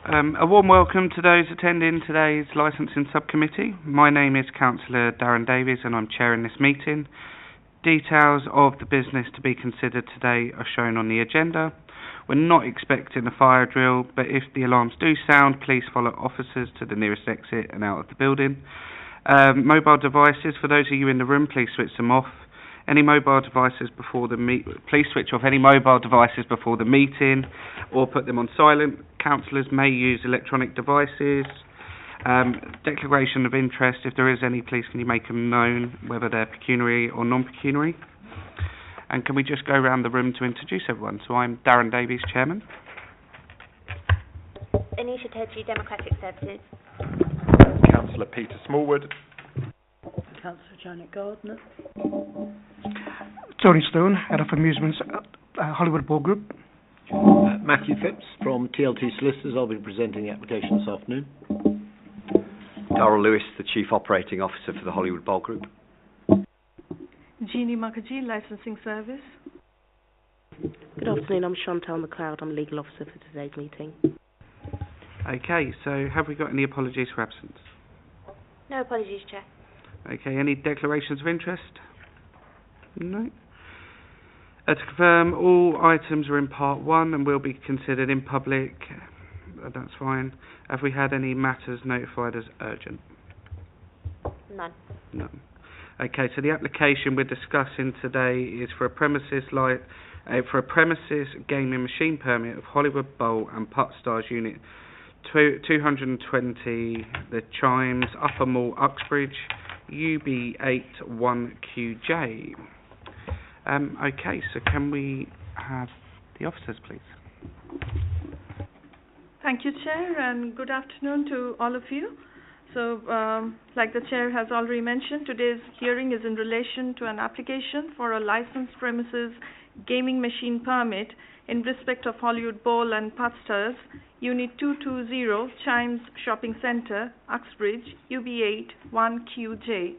A warm welcome to those attending today's licensing subcommittee. My name is Councillor Darren Davies and I'm chairing this meeting. Details of the business to be considered today are shown on the agenda. We're not expecting a fire drill, but if the alarms do sound, please follow officers to the nearest exit and out of the building. Mobile devices, for those of you in the room, please switch them off. Any mobile devices before the please switch off any mobile devices before the meeting or put them on silent. Councillors may use electronic devices. Declaration of interest, if there is any, please can you make them known, whether they're pecuniary or non-pecuniary. And can we just go around the room to introduce everyone? So I'm Darren Davies, Chairman. Anisha Tedji, Democratic Services. Councillor Peter Smallwood. Councillor Janet Gardner. Tony Stone, Head of Amusements at Hollywood Ball Group. Matthew Phipps from TLT Solicitors. I'll be presenting the application this afternoon. Darrell Lewis, the Chief Operating Officer for the Hollywood Bowl Group. Jeannie Mukherjee, Licensing Service. Good afternoon, I'm Chantal McLeod. I'm Legal Officer for today's meeting. Okay, so have we got any apologies for absence? No apologies, Chair. Okay, any declarations of interest? No. To confirm, all items are in Part 1 and will be considered in public. That's fine. Have we had any matters notified as urgent? None. None. Okay, so the application we're discussing today is for a premises gaming machine permit of Hollywood Bowl and Putt Stars Unit 220, the Chimes, Upper Mall, Uxbridge, UB81QJ. Okay, so can we have the officers, please? Thank you, Chair, and good afternoon to all of you. So, like the Chair has already mentioned, today's hearing is in relation to an application for a licensed premises gaming machine permit in respect of Hollywood Bowl and Putt Stars, Unit 220, Chimes Shopping Centre, Uxbridge, UB81QJ.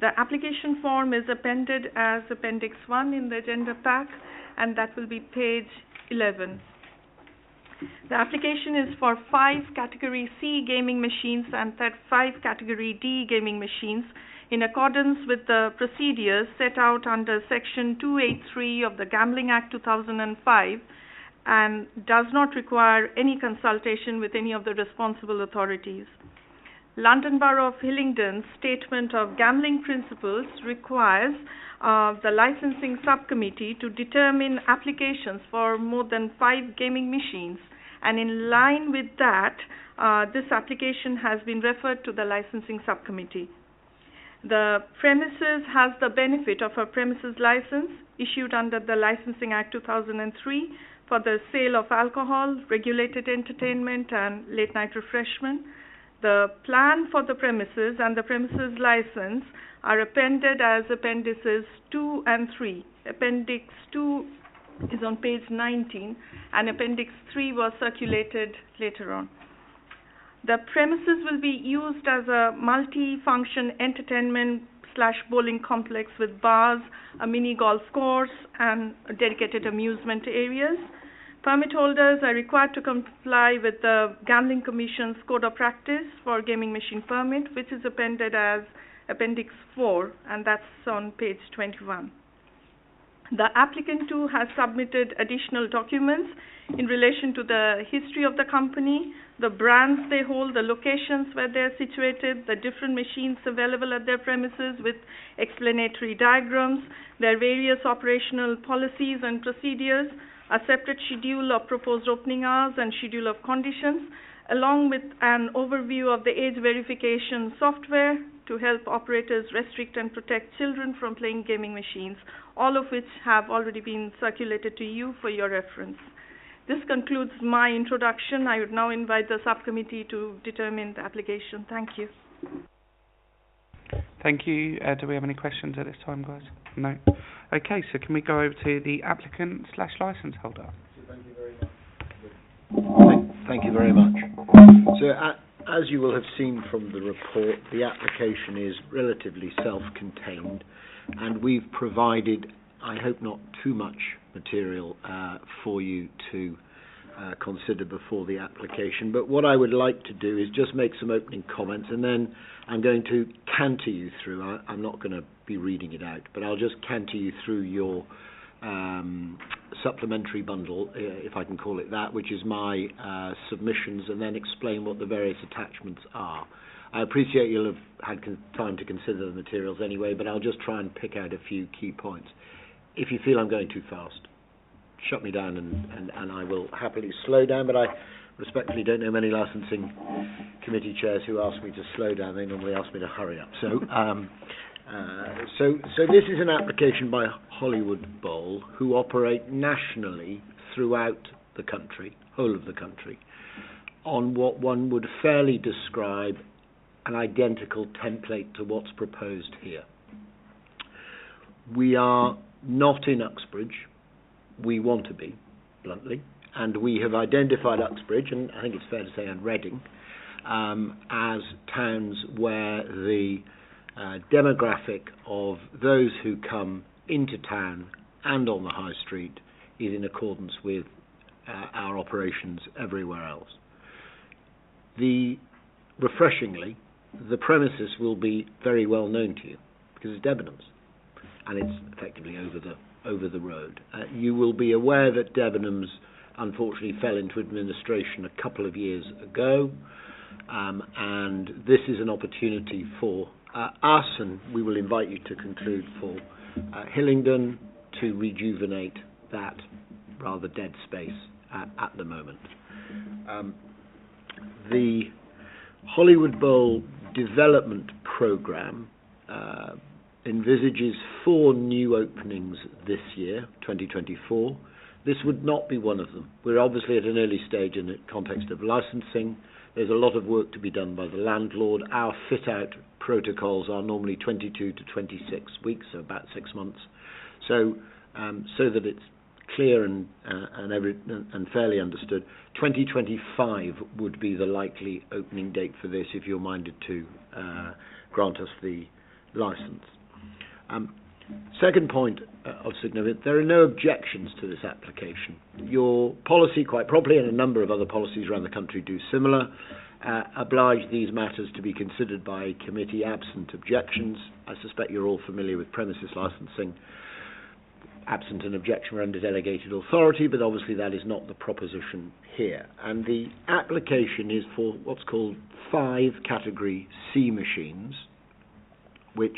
The application form is appended as Appendix 1 in the agenda pack, and that will be page 11. The application is for 5 Category C gaming machines and 5 Category D gaming machines in accordance with the procedures set out under Section 283 of the Gambling Act 2005 and does not require any consultation with any of the responsible authorities. London Borough of Hillingdon's Statement of Gambling Principles requires the licensing subcommittee to determine applications for more than 5 gaming machines, and in line with that, this application has been referred to the licensing subcommittee. The premises has the benefit of a premises license issued under the Licensing Act 2003 for the sale of alcohol, regulated entertainment and late night refreshment. The plan for the premises and the premises license are appended as Appendices 2 and 3. Appendix 2 is on page 19 and Appendix 3 was circulated later on. The premises will be used as a multi-function entertainment/bowling complex with bars, a mini golf course and dedicated amusement areas. Permit holders are required to comply with the Gambling Commission's Code of Practice for Gaming Machine Permit, which is appended as Appendix 4, and that's on page 21. The applicant too has submitted additional documents in relation to the history of the company, the brands they hold, the locations where they're situated, the different machines available at their premises with explanatory diagrams, their various operational policies and procedures, a separate schedule of proposed opening hours and schedule of conditions, along with an overview of the age verification software to help operators restrict and protect children from playing gaming machines, all of which have already been circulated to you for your reference. This concludes my introduction. I would now invite the subcommittee to determine the application. Thank you. Thank you. Do we have any questions at this time, guys? No. Okay, so can we go over to the applicant/license holder? Thank you very much. Thank you very much. So, as you will have seen from the report, the application is relatively self-contained, and we've provided, I hope not too much material for you to consider before the application. But what I would like to do is just make some opening comments, and then I'm going to canter you through. I'm not going to be reading it out, but I'll just canter you through your supplementary bundle, if I can call it that, which is my submissions, and then explain what the various attachments are. I appreciate you'll have had time to consider the materials anyway, but I'll just try and pick out a few key points. If you feel I'm going too fast, shut me down and I will happily slow down, but I respectfully don't know many licensing committee chairs who ask me to slow down. They normally ask me to hurry up. So this is an application by Hollywood Bowl, who operate nationally throughout the country, whole of the country, on what one would fairly describe an identical template to what's proposed here. We are not in Uxbridge. We want to be, bluntly, and we have identified Uxbridge, and I think it's fair to say, and Reading, as towns where the demographic of those who come into town and on the high street is in accordance with our operations everywhere else. Refreshingly, the premises will be very well known to you because it's Debenhams, and it's effectively over the road. You will be aware that Debenhams unfortunately fell into administration a couple of years ago, and this is an opportunity for us, and we will invite you to conclude, for Hillingdon to rejuvenate that rather dead space at the moment. The Hollywood Bowl development programme envisages 4 new openings this year, 2024. This would not be one of them. We're obviously at an early stage in the context of licensing. There's a lot of work to be done by the landlord. Our fit-out protocols are normally 22 to 26 weeks, so about 6 months. So that it's clear and fairly understood, 2025 would be the likely opening date for this if you're minded to grant us the licence. Second point of significance, there are no objections to this application. Your policy, quite properly, and a number of other policies around the country do similar, oblige these matters to be considered by a committee absent objections. I suspect you're all familiar with premises licensing. Absent an objection, we're under delegated authority, but obviously that is not the proposition here. And the application is for what's called 5 Category C machines, which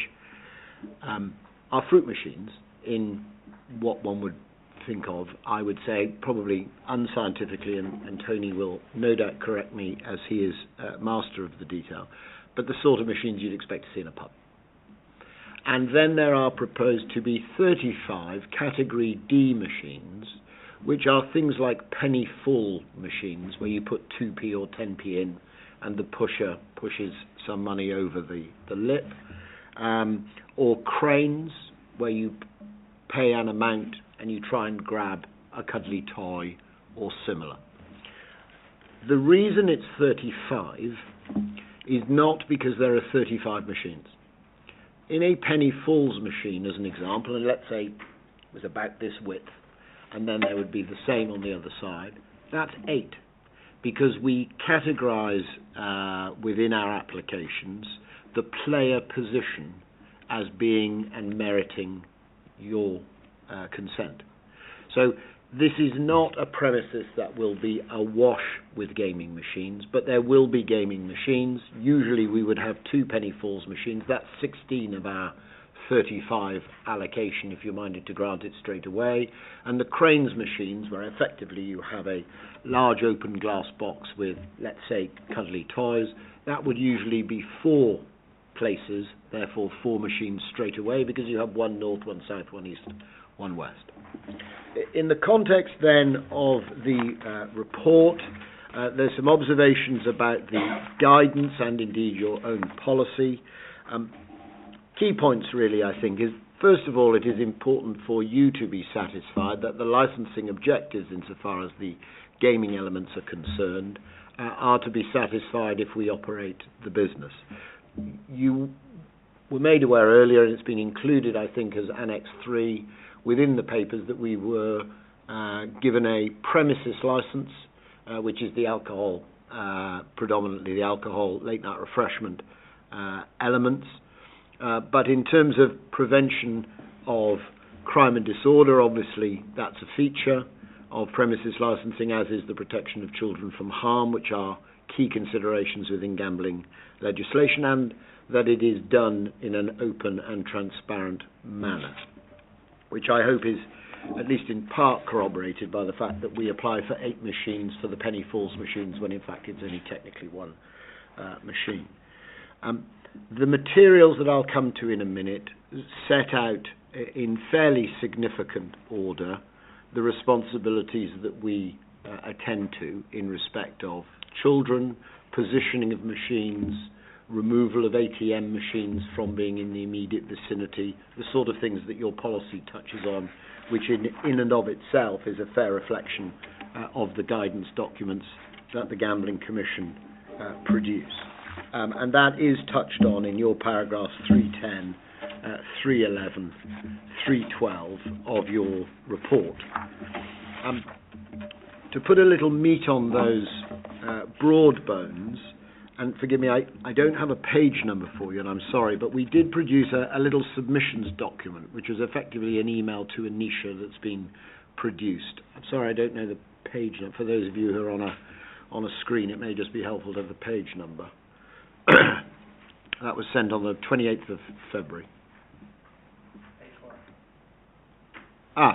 are fruit machines in what one would think of, I would say, probably unscientifically, and Tony will no doubt correct me as he is master of the detail, but the sort of machines you'd expect to see in a pub. And then there are proposed to be 35 Category D machines, which are things like penny full machines, where you put 2p or 10p in, and the pusher pushes some money over the lip, or cranes, where you pay an amount and you try and grab a cuddly toy or similar. The reason it's 35 is not because there are 35 machines. In a penny fulls machine, as an example, and let's say it was about this width, and then there would be the same on the other side, that's 8, because we categorise within our applications the player position as being and meriting your consent. So this is not a premises that will be awash with gaming machines, but there will be gaming machines. Usually we would have 2 penny falls machines. That's 16 of our 35 allocation, if you're minded to grant it straight away. And the cranes machines, where effectively you have a large open glass box with, let's say, cuddly toys, that would usually be 4 places, therefore 4 machines straight away, because you have 1 north, 1 south, 1 east, 1 west. In the context then of the report, there's some observations about the guidance and indeed your own policy. Key points really, I think, is first of all, it is important for you to be satisfied that the licensing objectives insofar as the gaming elements are concerned are to be satisfied if we operate the business. You were made aware earlier, and it's been included, I think, as Annex 3 within the papers, that we were given a premises licence which is the alcohol, predominantly the alcohol late night refreshment elements. But in terms of prevention of crime and disorder, obviously that's a feature of premises licensing, as is the protection of children from harm, which are key considerations within gambling legislation, and that it is done in an open and transparent manner, which I hope is at least in part corroborated by the fact that we apply for 8 machines for the penny falls machines when in fact it's only technically 1 machine. The materials that I'll come to in a minute set out in fairly significant order the responsibilities that we attend to in respect of children, positioning of machines, removal of ATM machines from being in the immediate vicinity, the sort of things that your policy touches on, which in and of itself is a fair reflection of the guidance documents that the Gambling Commission produce. And that is touched on in your paragraphs 310, 311, 312 of your report. To put a little meat on those broad bones, and forgive me, I don't have a page number for you, and I'm sorry, but we did produce a little submissions document, which was effectively an email to Anisha that's been produced. I'm sorry, I don't know the page number. For those of you who are on a screen, it may just be helpful to have the page number. That was sent on the 28th of February.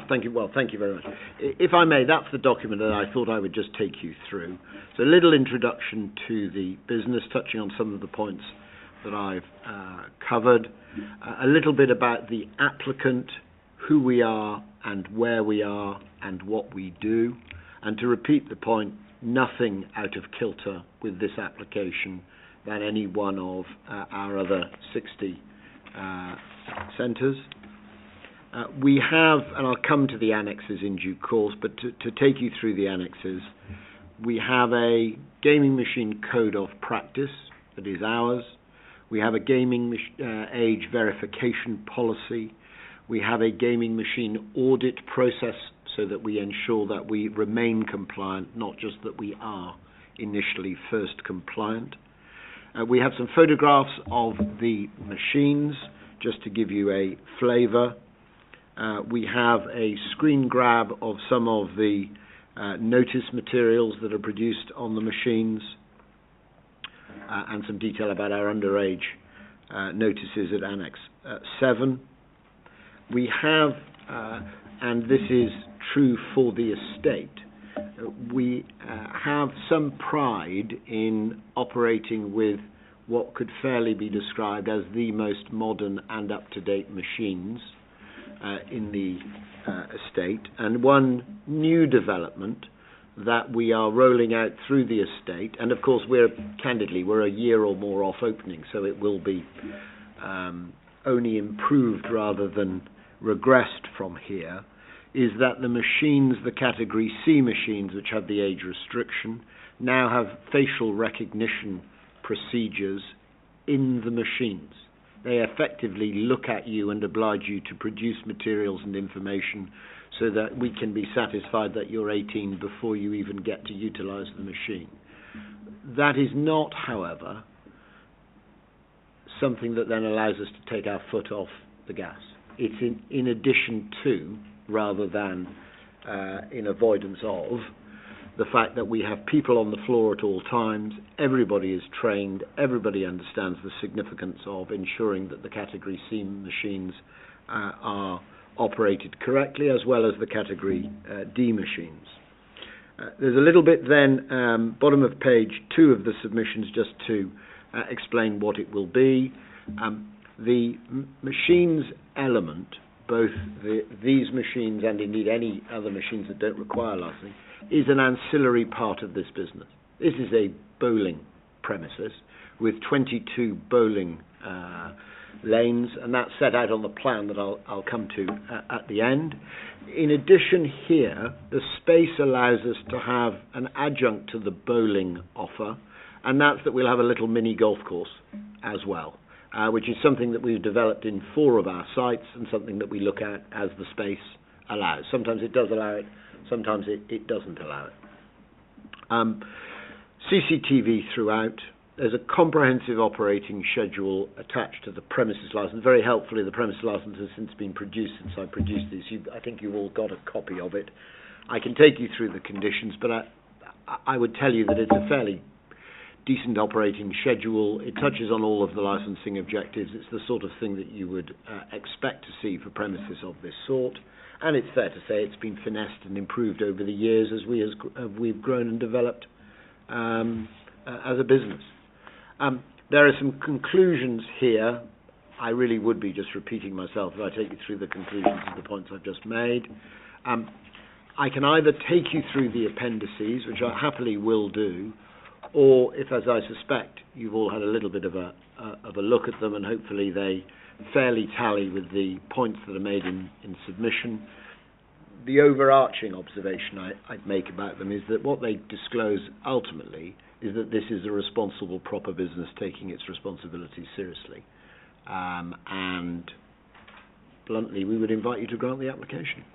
Thank you. Well, thank you very much. If I may, that's the document that I thought I would just take you through. So a little introduction to the business, touching on some of the points that I've covered. A little bit about the applicant, who we are and where we are and what we do. And to repeat the point, nothing out of kilter with this application than any one of our other 60 centres. We have, and I'll come to the annexes in due course, but to take you through the annexes, we have a gaming machine code of practice that is ours. We have a gaming age verification policy. We have a gaming machine audit process so that we ensure that we remain compliant, not just that we are initially first compliant. We have some photographs of the machines, just to give you a flavour. We have a screen grab of some of the notice materials that are produced on the machines, and some detail about our underage notices at Annex 7. We have, and this is true for the estate, we have some pride in operating with what could fairly be described as the most modern and up-to-date machines in the estate. And one new development that we are rolling out through the estate, and of course we're a year or more off opening, so it will be only improved rather than regressed from here, is that the machines, the Category C machines, which have the age restriction, now have facial recognition procedures in the machines. They effectively look at you and oblige you to produce materials and information so that we can be satisfied that you're 18 before you even get to utilise the machine. That is not, however, something that then allows us to take our foot off the gas. It's in addition to, rather than in avoidance of, the fact that we have people on the floor at all times, everybody is trained, everybody understands the significance of ensuring that the Category C machines are operated correctly, as well as the Category D machines. There's a little bit then, bottom of page 2 of the submissions, just to explain what it will be. The machines element, both these machines and indeed any other machines that don't require licensing, is an ancillary part of this business. This is a bowling premises with 22 bowling lanes, and that's set out on the plan that I'll come to at the end. In addition here, the space allows us to have an adjunct to the bowling offer, and that's that we'll have a little mini golf course as well, which is something that we've developed in 4 of our sites and something that we look at as the space allows. Sometimes it does allow it, sometimes it doesn't allow it. CCTV throughout. There's a comprehensive operating schedule attached to the premises licence. Very helpfully, the premises licence has since been produced since I produced this. I think you've all got a copy of it. I can take you through the conditions, but I would tell you that it's a fairly decent operating schedule. It touches on all of the licensing objectives. It's the sort of thing that you would expect to see for premises of this sort. And it's fair to say it's been finessed and improved over the years as we've grown and developed as a business. There are some conclusions here. I really would be just repeating myself if I take you through the conclusions of the points I've just made. I can either take you through the appendices, which I happily will do, or if, as I suspect, you've all had a little bit of a look at them and hopefully they fairly tally with the points that are made in submission. The overarching observation I'd make about them is that what they disclose ultimately is that this is a responsible, proper business taking its responsibilities seriously. And bluntly, we would invite you to grant the application.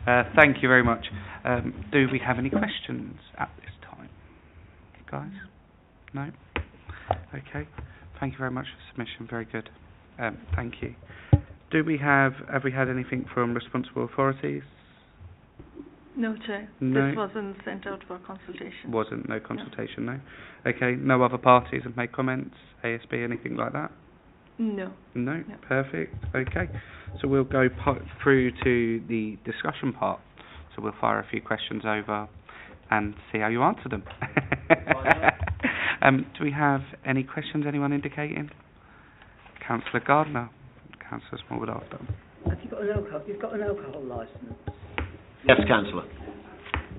Thank you very much. Do we have any questions at this time, guys? No? Okay. Thank you very much for the submission. Very good. Thank you. Have we had anything from responsible authorities? No, Chair. No. This wasn't sent out for consultation. No consultation, no. Okay, no other parties have made comments, ASB, anything like that? No. No? Perfect. Okay. So we'll go through to the discussion part. So we'll fire a few questions over and see how you answer them. Do we have any questions, anyone indicating? Councillor Gardner. Councillor Smallwood after. Have you got an alcohol? You've got an alcohol licence? Yes, Councillor.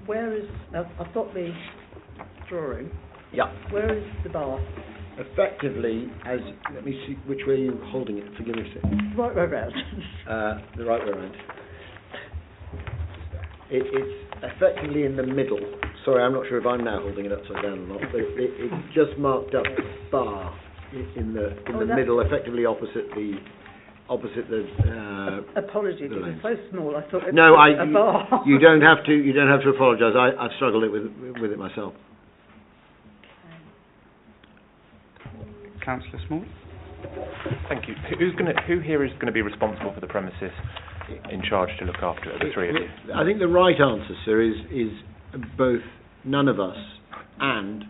Where is? I've got the drawing. Yeah. Where is the bar? Effectively, let me see which way are you holding it. Forgive me a second. Right way round. The right way around. It's effectively in the middle. Sorry, I'm not sure if I'm now holding it upside down or not, but it's just marked up bar in the middle, effectively opposite the. Apologies, it was so small. I thought it no, was a bar. You don't have to apologise. I've struggled with it myself. Councillor Small. Thank you. Who here is going to be responsible for the premises in charge to look after it? The three of you. I think the right answer, sir, is both none of us and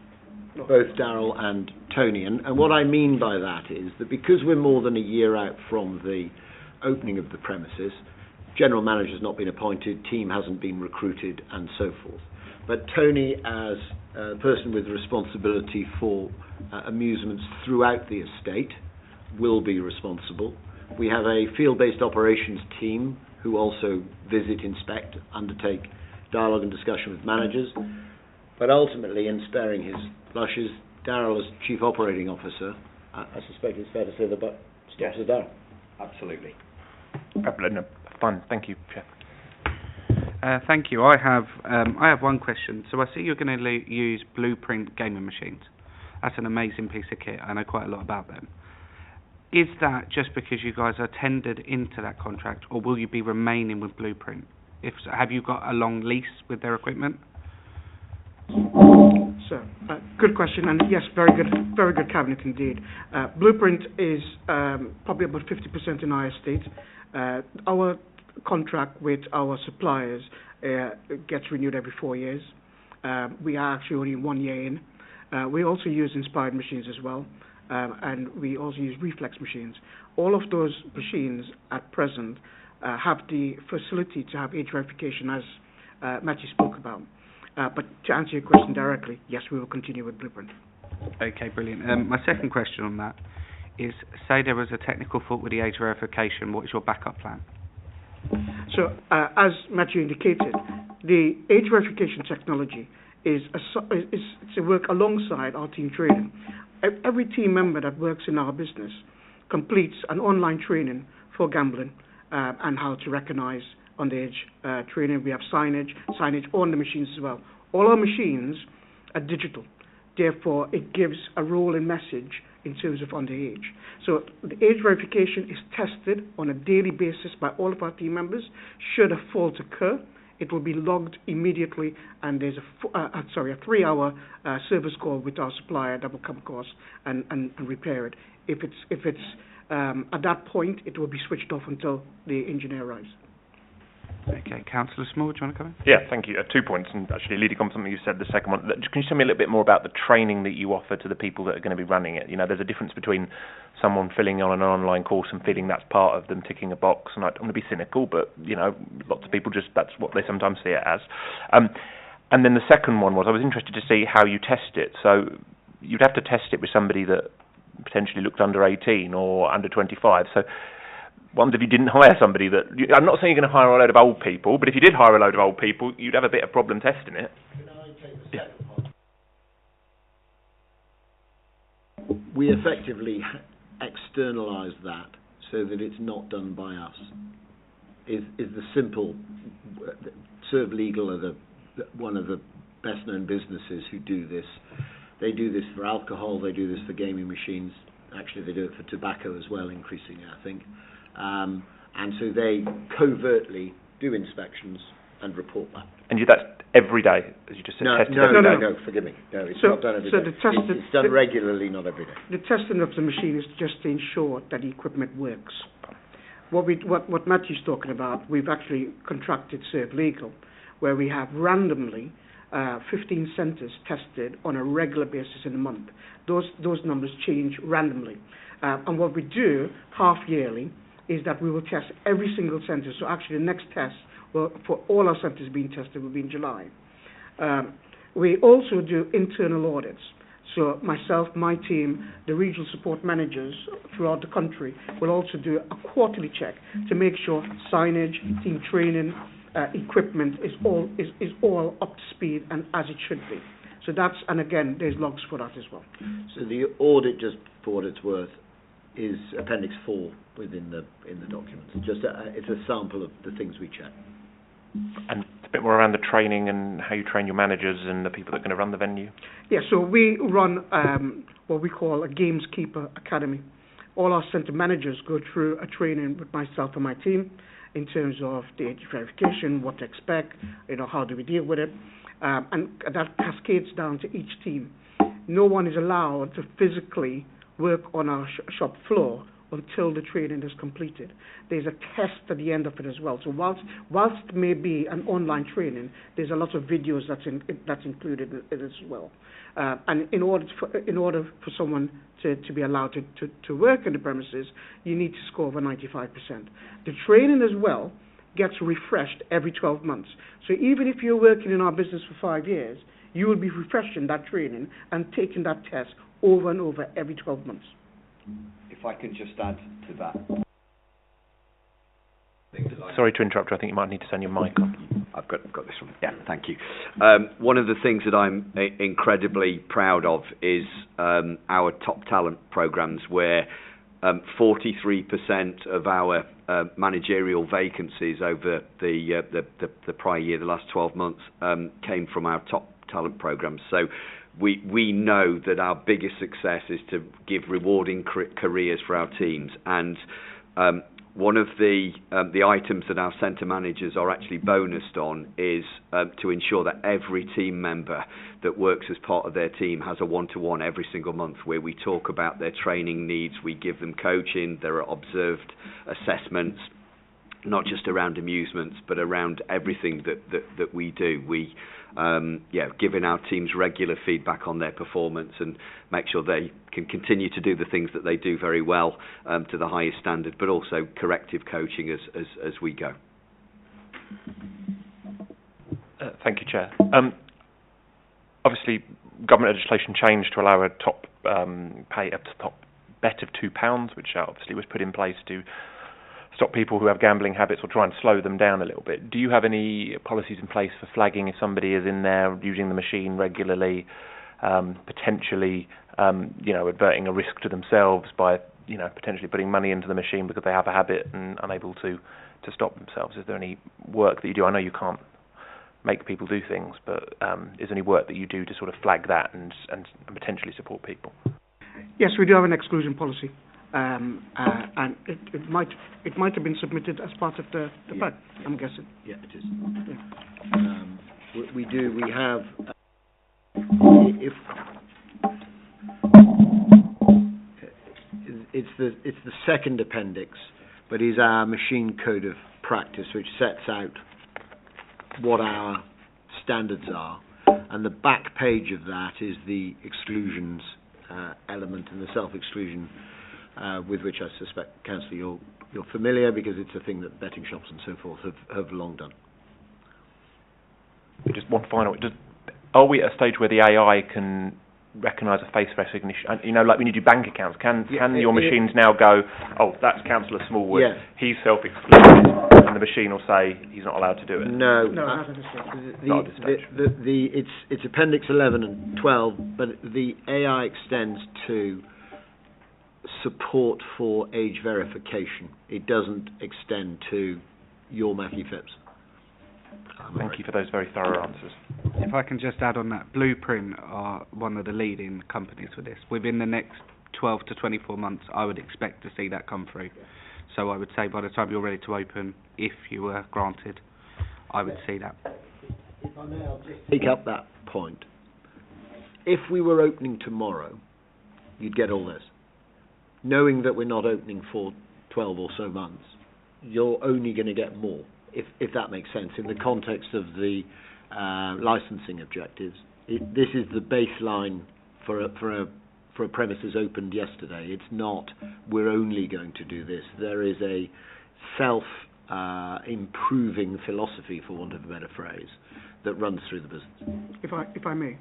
both Darryl and Tony. And what I mean by that is that because we're more than a year out from the opening of the premises, general manager's not been appointed, team hasn't been recruited, and so forth. But Tony, as a person with responsibility for amusements throughout the estate, will be responsible. We have a field-based operations team who also visit, inspect, undertake dialogue and discussion with managers. But ultimately, in sparing his blushes, Darryl as Chief Operating Officer, I suspect it's fair to say the buck stops with Darryl. Absolutely. No, fine. Thank you, Chair. Thank you. I have one question. So I see you're going to use Blueprint gaming machines. That's an amazing piece of kit. I know quite a lot about them. Is that just because you guys are tendered into that contract, or will you be remaining with Blueprint? If so, have you got a long lease with their equipment? So, good question, and yes, very good cabinet indeed. Blueprint is probably about 50% in our estate. Our contract with our suppliers gets renewed every 4 years. We are actually only 1 year in. We also use Inspired machines as well, and we also use Reflex machines. All of those machines at present have the facility to have age verification, as Matthew spoke about. But to answer your question directly, yes, we will continue with Blueprint. Okay, brilliant. My second question on that is, say there was a technical fault with the age verification, what is your backup plan? So, as Matthew indicated, the age verification technology is to work alongside our team training. Every team member that works in our business completes an online training for gambling and how to recognise underage training. We have signage on the machines as well. All our machines are digital. Therefore, it gives a rolling message in terms of underage. So the age verification is tested on a daily basis by all of our team members. Should a fault occur, it will be logged immediately, and there's a 3-hour service call with our supplier that will come across and repair it. If it's at that point, it will be switched off until the engineer arrives. Okay, Councillor Small, do you want to come in? Yeah, thank you. 2 points, and actually leading on something you said, the second one. Can you tell me a little bit more about the training that you offer to the people that are going to be running it? You know, there's a difference between someone filling on an online course and feeling that's part of them ticking a box, and I don't want to be cynical, but, you know, lots of people that's what they sometimes see it as. And then the second one was, I was interested to see how you test it. So you'd have to test it with somebody that potentially looked under 18 or under 25, so wonder if you didn't hire somebody that... I'm not saying you're going to hire a load of old people, but if you did hire a load of old people, you'd have a bit of problem testing it. Can I take the second part? We effectively externalise that so that it's not done by us. Is the simple... Serve Legal are one of the best-known businesses who do this. They do this for alcohol, they do this for gaming machines. Actually, they do it for tobacco as well, increasingly, I think. And so they covertly do inspections and report that. And that's every day, as you just said? No, forgive me. No, it's not done every day. It's done regularly, not every day. The testing of the machine is just to ensure that the equipment works. What Matthew's talking about, we've actually contracted Serve Legal, where we have randomly 15 centres tested on a regular basis in a month. Those numbers change randomly. And what we do half yearly is that we will test every single centre. So actually the next test for all our centres being tested will be in July. We also do internal audits. So myself, my team, the regional support managers throughout the country will also do a quarterly check to make sure signage, team training, equipment is all up to speed and as it should be. So and again, there's logs for that as well. So the audit, just for what it's worth, is Appendix 4 in the document. It's a sample of the things we check. And a bit more around the training and how you train your managers and the people that are going to run the venue? Yeah, so we run what we call a Gameskeeper Academy. All our centre managers go through a training with myself and my team in terms of the age verification, what to expect, how do we deal with it, and that cascades down to each team. No one is allowed to physically work on our shop floor until the training is completed. There's a test at the end of it as well. So whilst it may be an online training, there's a lot of videos that's included in it as well. And in order for someone to be allowed to work in the premises, you need to score over 95%. The training as well gets refreshed every 12 months. So even if you're working in our business for 5 years, you will be refreshing that training and taking that test over and over every 12 months. If I can just add to that. Sorry to interrupt you, I think you might need to turn your mic on. I've got this one. Yeah, thank you. One of the things that I'm incredibly proud of is our top talent programs, where 43% of our managerial vacancies over the prior year, the last 12 months, came from our top talent programs. So we know that our biggest success is to give rewarding careers for our teams, and one of the items that our centre managers are actually bonused on is to ensure that every team member that works as part of their team has a one-to-one every single month where we talk about their training needs, we give them coaching, there are observed assessments, not just around amusements but around everything that we do. We giving our teams regular feedback on their performance and make sure they can continue to do the things that they do very well to the highest standard, but also corrective coaching as we go. Thank you, Chair. Obviously, government legislation changed to allow a top pay up to top bet of £2, which obviously was put in place to stop people who have gambling habits or try and slow them down a little bit. Do you have any policies in place for flagging if somebody is in there using the machine regularly, potentially, averting a risk to themselves by, potentially putting money into the machine because they have a habit and unable to stop themselves? Is there any work that you do? I know you can't make people do things, but is there any work that you do to sort of flag that and potentially support people? Yes, we do have an exclusion policy. and it might have been submitted as part of the pack. I'm guessing. Yeah, it is. Yeah. We do. We have. It's the second appendix, but is our machine code of practice, which sets out what our standards are, and the back page of that is the exclusions element and the self-exclusion with which I suspect, Councillor, you're familiar, because it's a thing that betting shops and so forth have long done. Just one final. Are we at a stage where the AI can recognise a face recognition? And, you know, like when you do bank accounts, can your machines now go, oh, that's Councillor Smallwood, he's self-excluded, and the machine will say he's not allowed to do it? No, not at this stage. It's Appendix 11 and 12, but the AI extends to support for age verification. It doesn't extend to your Matthew Phipps. Thank you for those very thorough answers. If I can just add on that, Blueprint are one of the leading companies for this. Within the next 12 to 24 months, I would expect to see that come through. So I would say by the time you're ready to open, if you were granted, I would see that. If I may, I'll just take up that point. If we were opening tomorrow, you'd get all this. Knowing that we're not opening for 12 or so months, you're only going to get more, if that makes sense, in the context of the licensing objectives. This is the baseline for a premises opened yesterday. It's not, we're only going to do this. There is a self-improving philosophy, for want of a better phrase, that runs through the business. If I may,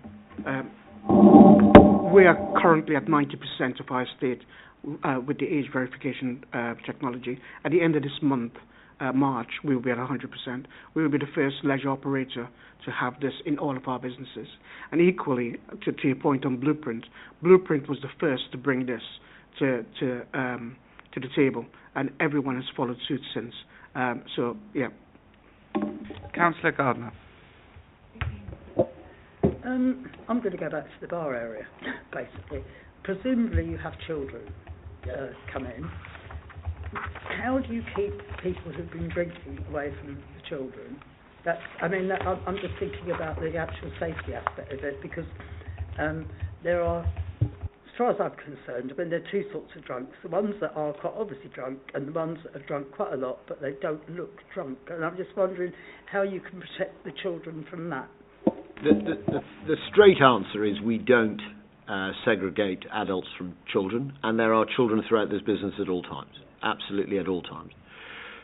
we are currently at 90% of our estate with the age verification technology. At the end of this month, March, we will be at 100%. We will be the first leisure operator to have this in all of our businesses. And equally, to your point on Blueprint, Blueprint was the first to bring this to the table, and everyone has followed suit since. So, yeah. Councillor Gardner. I'm going to go back to the bar area, basically. Presumably you have children come in. How do you keep people who've been drinking away from the children? I'm just thinking about the actual safety aspect of it, because there are, as far as I'm concerned, there are two sorts of drunks. The ones that are quite obviously drunk, and the ones that have drunk quite a lot, but they don't look drunk. And I'm just wondering how you can protect the children from that. The straight answer is we don't segregate adults from children, and there are children throughout this business at all times. Absolutely at all times.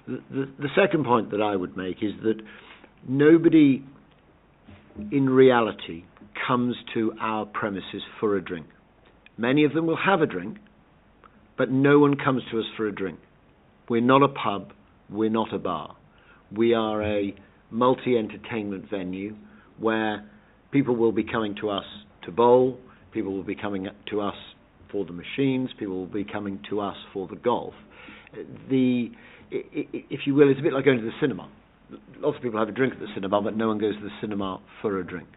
The second point that I would make is that nobody in reality comes to our premises for a drink. Many of them will have a drink, but no one comes to us for a drink. We're not a pub, we're not a bar. We are a multi-entertainment venue where people will be coming to us to bowl, people will be coming to us for the machines, people will be coming to us for the golf. If you will, it's a bit like going to the cinema. Lots of people have a drink at the cinema, but no one goes to the cinema for a drink.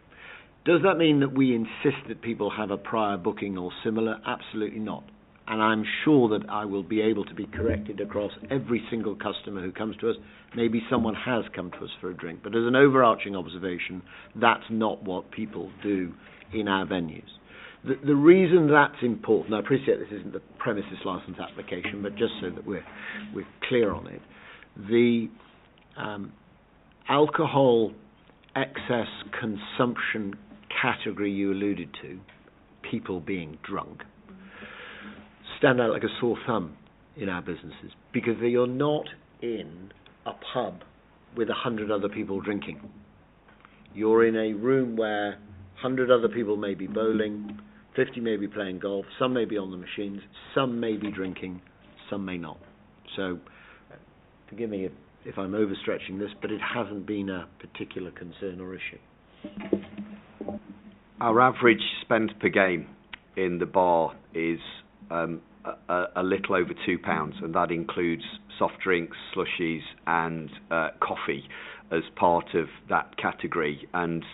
Does that mean that we insist that people have a prior booking or similar? Absolutely not. And I'm sure that I will be able to be corrected across every single customer who comes to us. Maybe someone has come to us for a drink, but as an overarching observation, that's not what people do in our venues. The reason that's important, I appreciate this isn't the premises licence application, but just so that we're clear on it, the alcohol excess consumption category you alluded to, people being drunk, stand out like a sore thumb in our businesses, because you're not in a pub with 100 other people drinking. You're in a room where 100 other people may be bowling, 50 may be playing golf, some may be on the machines, some may be drinking, some may not. So, forgive me if I'm overstretching this, but it hasn't been a particular concern or issue. Our average spend per game in the bar is a little over £2, and that includes soft drinks, slushies, and coffee as part of that category. And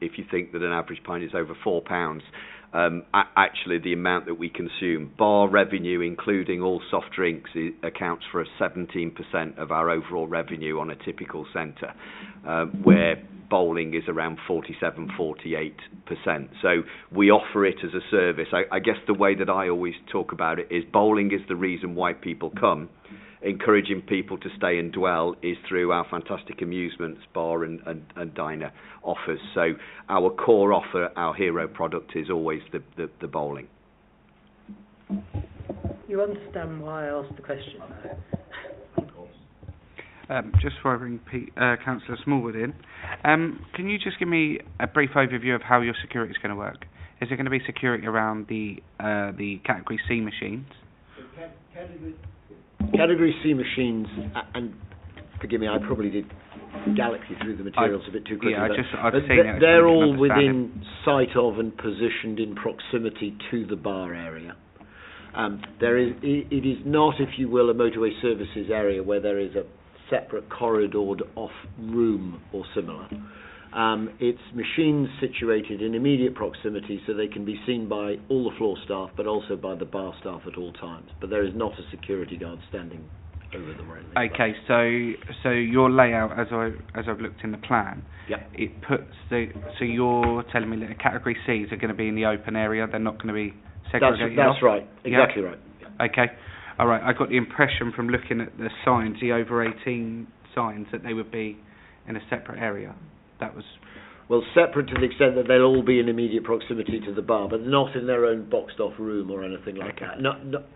if you think that an average pint is over £4, actually the amount that we consume. Bar revenue, including all soft drinks, accounts for 17% of our overall revenue on a typical centre, where bowling is around 47-48%. So we offer it as a service. I guess the way that I always talk about it is bowling is the reason why people come. Encouraging people to stay and dwell is through our fantastic amusements, bar and diner offers. So our core offer, our hero product, is always the bowling. You understand why I asked the question, though? Just before I bring Councillor Smallwood in, can you just give me a brief overview of how your security is going to work? Is there going to be security around the Category C machines? Category C machines, and forgive me, I probably did gallop you through the materials a bit too quickly. Yeah, I've seen it. They're all within sight of and positioned in proximity to the bar area. It is not, if you will, a motorway services area where there is a separate corridored off room or similar. It's machines situated in immediate proximity so they can be seen by all the floor staff but also by the bar staff at all times. But there is not a security guard standing over the railings. Okay, so your layout, as I've looked in the plan, yep. It puts so you're telling me that the Category Cs are going to be in the open area, they're not going to be segregated That's off? right, exactly yeah. right. Yeah. Okay, all right, I got the impression from looking at the signs, the over 18 signs, that they would be in a separate area. That was... Well, separate to the extent that they'll all be in immediate proximity to the bar, but not in their own boxed-off room or anything like that.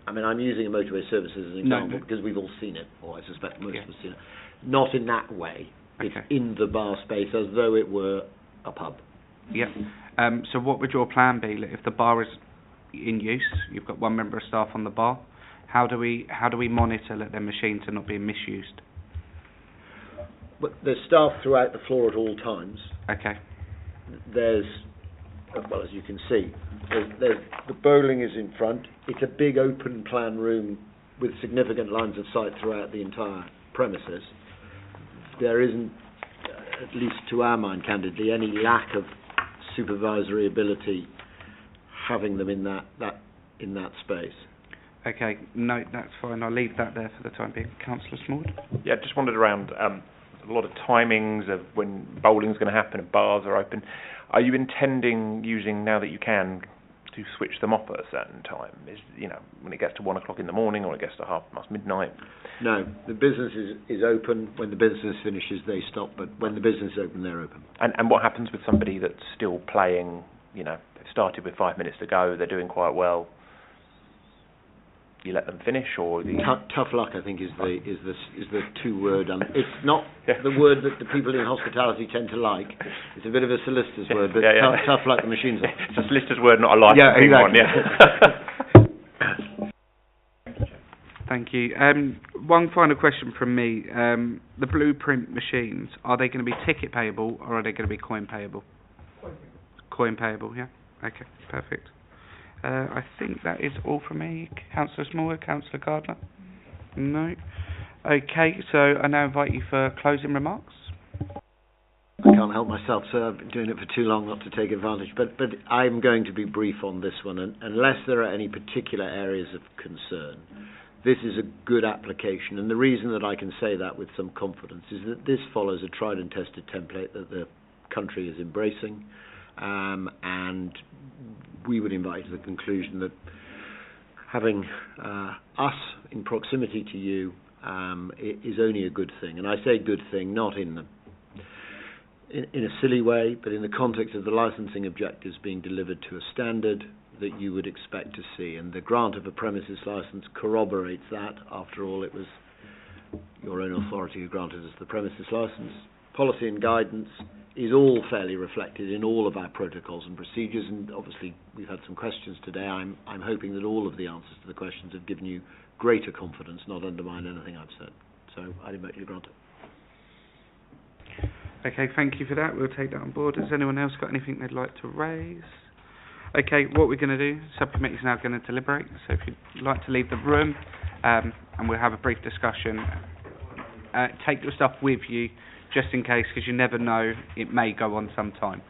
I mean, I'm using a motorway service as an example because we've all seen it, or I suspect most of us seen it. Not in that way. It's in the bar space as though it were a pub. Yeah. So what would your plan be? Like, if the bar is in use, you've got one member of staff on the bar, how do we monitor that their machines are not being misused? But there's staff throughout the floor at all times. Okay. There's, well, as you can see, there's the bowling is in front. It's a big open plan room with significant lines of sight throughout the entire premises. There isn't, at least to our mind, candidly, any lack of supervisory ability having them in that space. Okay, no, that's fine. I'll leave that there for the time being. Councillor Smallwood? Yeah, just wondered around a lot of timings of when bowling's going to happen and bars are open. Are you intending, using now that you can, to switch them off at a certain time? When it gets to 1 o'clock in the morning or it gets to 12:30 midnight? No, the business is open. When the business finishes, they stop. But when the business is open, they're open. And what happens with somebody that's still playing? They've started with 5 minutes to go. They're doing quite well. You let them finish, or tough luck, I think, is the 2-word. It's not the word that the people in hospitality tend to like. It's a bit of a solicitor's word, but tough luck, the machines are. It's a solicitor's word, not a licensing one. Yeah. Thank you. One final question from me. The blueprint machines, are they going to be ticket payable or are they going to be coin payable? Coin payable, yeah. Okay, perfect. I think that is all from me. Councillor Smallwood, Councillor Gardner? No? Okay, so I now invite you for closing remarks. I can't help myself, sir. I've been doing it for too long not to take advantage. But I'm going to be brief on this one. And unless there are any particular areas of concern, this is a good application. And the reason that I can say that with some confidence is that this follows a tried and tested template that the country is embracing. And we would invite to the conclusion that having us in proximity to you is only a good thing. And I say good thing not in a silly way, but in the context of the licensing objectives being delivered to a standard that you would expect to see. And the grant of a premises licence corroborates that. After all, it was your own authority who granted us the premises licence. Policy and guidance is all fairly reflected in all of our protocols and procedures, and obviously we've had some questions today. I'm hoping that all of the answers to the questions have given you greater confidence, not undermine anything I've said. So I invite you to grant it. Okay, thank you for that. We'll take that on board. Has anyone else got anything they'd like to raise? Okay, what we're going to do, subcommittee is now going to deliberate, so if you'd like to leave the room, and we'll have a brief discussion. Take your stuff with you, just in case, because you never know, it may go on some time.